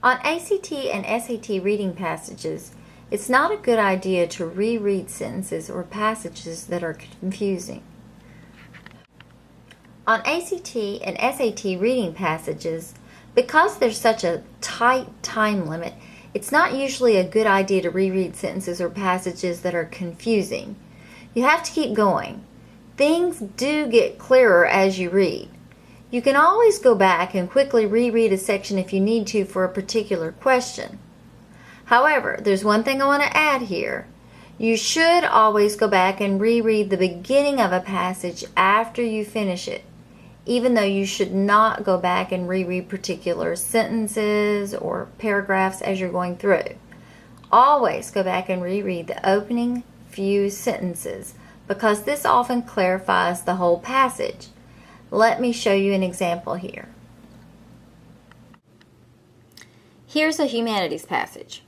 On ACT and SAT reading passages, it's not a good idea to reread sentences or passages that are confusing. On ACT and SAT reading passages, because there's such a tight time limit, it's not usually a good idea to reread sentences or passages that are confusing. You have to keep going. Things do get clearer as you read. You can always go back and quickly reread a section if you need to for a particular question. However, there's one thing I want to add here. You should always go back and reread the beginning of a passage after you finish it, even though you should not go back and reread particular sentences or paragraphs as you're going through. Always go back and reread the opening few sentences because this often clarifies the whole passage. Let me show you an example here. Here's a humanities passage.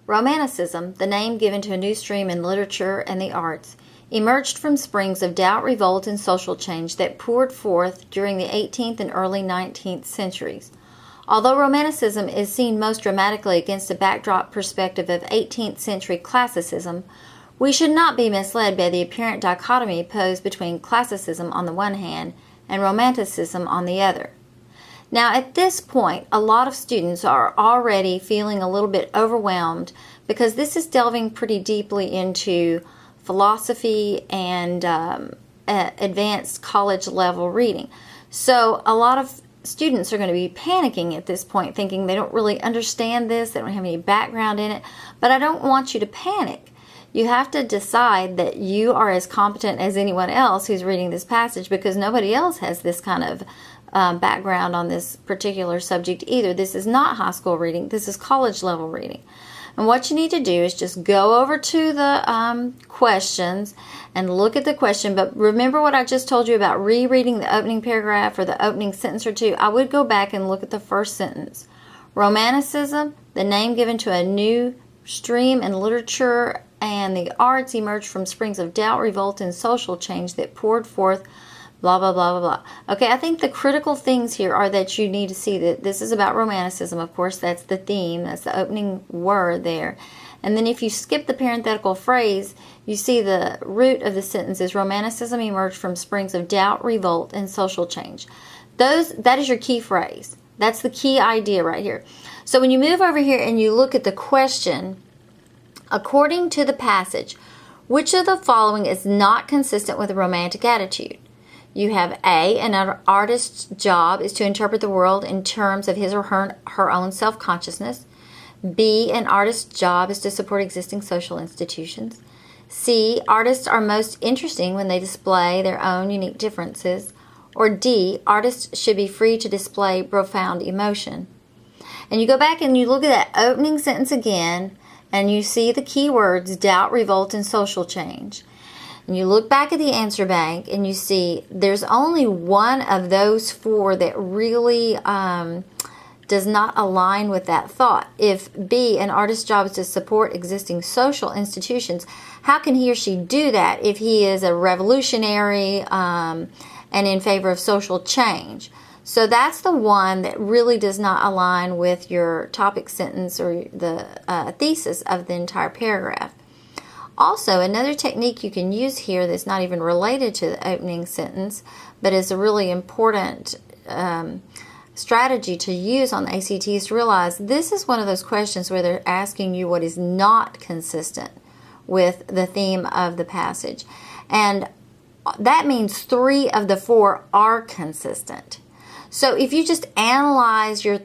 Romanticism, the name given to a new stream in literature and the arts, emerged from springs of doubt, revolt, and social change that poured forth during the 18th and early 19th centuries. Although Romanticism is seen most dramatically against a backdrop perspective of 18th century classicism, we should not be misled by the apparent dichotomy posed between classicism on the one hand and Romanticism on the other. Now, at this point, a lot of students are already feeling a little bit overwhelmed because this is delving pretty deeply into philosophy and advanced college level reading. So a lot of students are going to be panicking at this point, thinking they don't really understand this, they don't have any background in it. But I don't want you to panic. You have to decide that you are as competent as anyone else who's reading this passage because nobody else has this kind of background on this particular subject either. This is not high school reading. This is college level reading. And what you need to do is just go over to the questions and look at the question. But remember what I just told you about rereading the opening paragraph or the opening sentence or two. I would go back and look at the first sentence. Romanticism, the name given to a new stream in literature and the arts, emerged from springs of doubt, revolt, and social change that poured forth blah, blah, blah, blah, blah. Okay, I think the critical things here are that you need to see that this is about Romanticism. Of course, that's the theme. That's the opening word there. And then if you skip the parenthetical phrase, you see the root of the sentence is Romanticism emerged from springs of doubt, revolt, and social change. That is your key phrase. That's the key idea right here. So when you move over here and you look at the question, according to the passage, which of the following is not consistent with a romantic attitude? You have A, an artist's job is to interpret the world in terms of his or her own self-consciousness. B, an artist's job is to support existing social institutions. C, artists are most interesting when they display their own unique differences. Or D, artists should be free to display profound emotion. And you go back and you look at that opening sentence again, and you see the key words doubt, revolt, and social change. And you look back at the answer bank and you see there's only one of those four that really does not align with that thought. If B, an artist's job is to support existing social institutions, how can he or she do that if he is a revolutionary and in favor of social change? So that's the one that really does not align with your topic sentence or the thesis of the entire paragraph. Also, another technique you can use here that's not even related to the opening sentence, but is a really important strategy to use on the ACT is to realize this is one of those questions where they're asking you what is not consistent with the theme of the passage. And that means 3 of the 4 are consistent. So if you just analyze your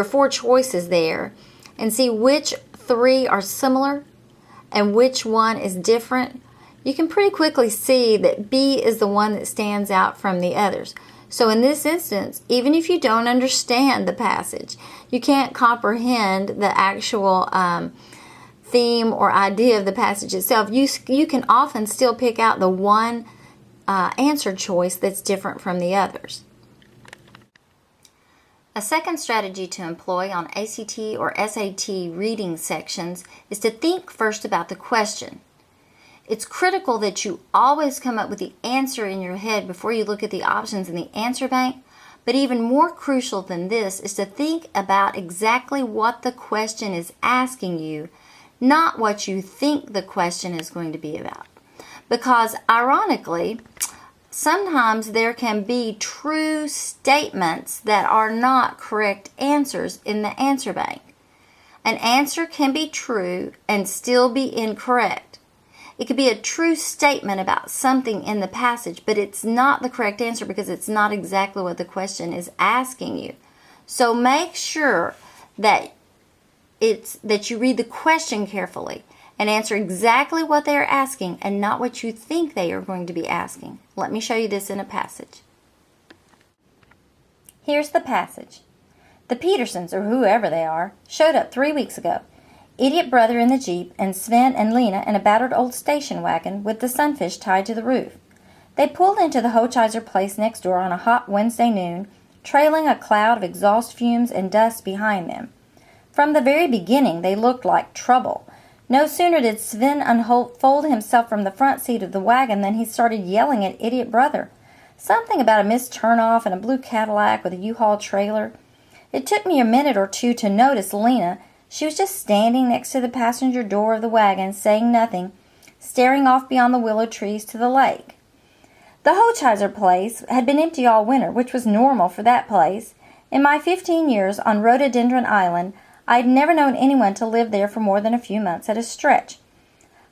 4 choices there and see which 3 are similar and which one is different, you can pretty quickly see that B is the one that stands out from the others. So in this instance, even if you don't understand the passage, you can't comprehend the actual theme or idea of the passage itself, you can often still pick out the one answer choice that's different from the others. A second strategy to employ on ACT or SAT reading sections is to think first about the question. It's critical that you always come up with the answer in your head before you look at the options in the answer bank, But even more crucial than this is to think about exactly what the question is asking you, not what you think the question is going to be about. Because ironically, sometimes there can be true statements that are not correct answers in the answer bank. An answer can be true and still be incorrect. It could be a true statement about something in the passage, but it's not the correct answer because it's not exactly what the question is asking you. So make sure that you read the question carefully and answer exactly what they are asking and not what you think they are going to be asking. Let me show you this in a passage. Here's the passage. The Petersons, or whoever they are, showed up 3 weeks ago. Idiot brother in the Jeep and Sven and Lena in a battered old station wagon with the sunfish tied to the roof. They pulled into the Hochheiser place next door on a hot Wednesday noon, trailing a cloud of exhaust fumes and dust behind them. From the very beginning, they looked like trouble. No sooner did Sven unfold himself from the front seat of the wagon than he started yelling at Idiot brother. Something about a missed turnoff and a blue Cadillac with a U-Haul trailer. It took me a minute or two to notice Lena. She was just standing next to the passenger door of the wagon, saying nothing, staring off beyond the willow trees to the lake. The Hochheiser place had been empty all winter, which was normal for that place. In my 15 years on Rhododendron Island, I had never known anyone to live there for more than a few months at a stretch.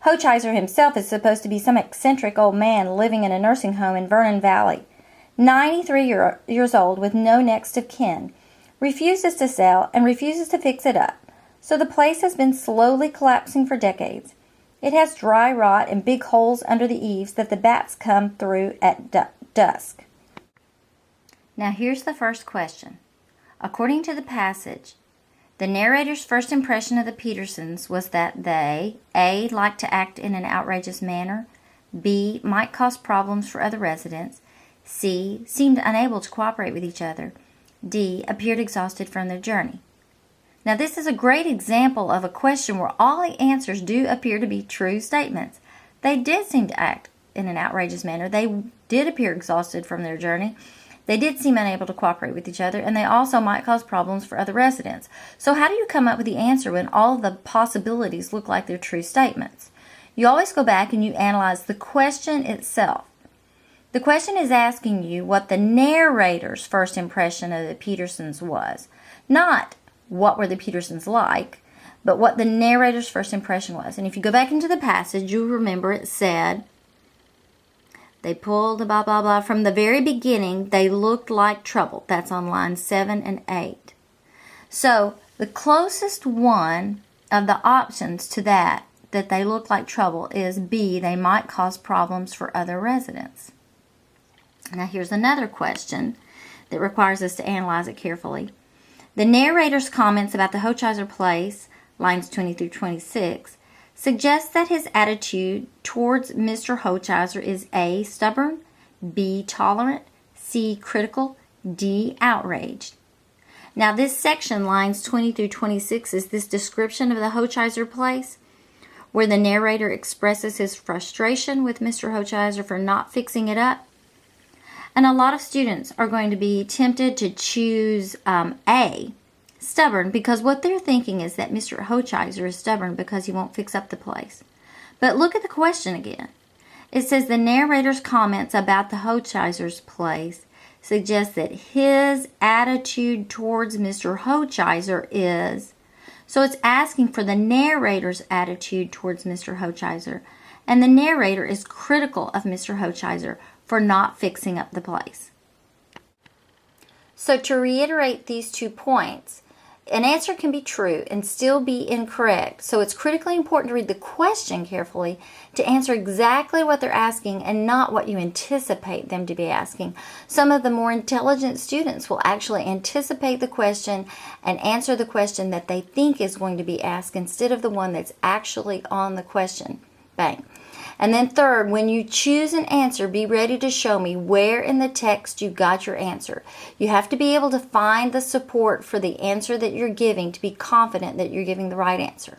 Hochheiser himself is supposed to be some eccentric old man living in a nursing home in Vernon Valley. 93 years old with no next of kin. Refuses to sell and refuses to fix it up. So the place has been slowly collapsing for decades. It has dry rot and big holes under the eaves that the bats come through at dusk. Now here's the first question. According to the passage, the narrator's first impression of the Petersons was that they, A, liked to act in an outrageous manner, B, might cause problems for other residents, C, seemed unable to cooperate with each other, D, appeared exhausted from their journey. Now this is a great example of a question where all the answers do appear to be true statements. They did seem to act in an outrageous manner. They did appear exhausted from their journey. They did seem unable to cooperate with each other, and they also might cause problems for other residents. So how do you come up with the answer when all the possibilities look like they're true statements? You always go back and you analyze the question itself. The question is asking you what the narrator's first impression of the Petersons was. Not what were the Petersons like, but what the narrator's first impression was. And if you go back into the passage, you'll remember it said, they pulled blah, blah, blah. From the very beginning, they looked like trouble. That's on lines 7 and 8. So the closest one of the options to that they look like trouble is B, they might cause problems for other residents. Now here's another question that requires us to analyze it carefully. The narrator's comments about the Hochheiser place, lines 20 through 26, suggests that his attitude towards Mr. Hochheiser is A, stubborn, B, tolerant, C, critical, D, outraged. Now this section, lines 20 through 26, is this description of the Hochheiser place, where the narrator expresses his frustration with Mr. Hochheiser for not fixing it up. And a lot of students are going to be tempted to choose A, stubborn, because what they're thinking is that Mr. Hochheiser is stubborn because he won't fix up the place. But look at the question again. It says the narrator's comments about the Hochheiser's place suggest that his attitude towards Mr. Hochheiser is... So it's asking for the narrator's attitude towards Mr. Hochheiser. And the narrator is critical of Mr. Hochheiser for not fixing up the place. So to reiterate these 2 points, an answer can be true and still be incorrect. So it's critically important to read the question carefully to answer exactly what they're asking and not what you anticipate them to be asking. Some of the more intelligent students will actually anticipate the question and answer the question that they think is going to be asked instead of the one that's actually on the question bank. And then third, when you choose an answer, be ready to show me where in the text you got your answer. You have to be able to find the support for the answer that you're giving to be confident that you're giving the right answer.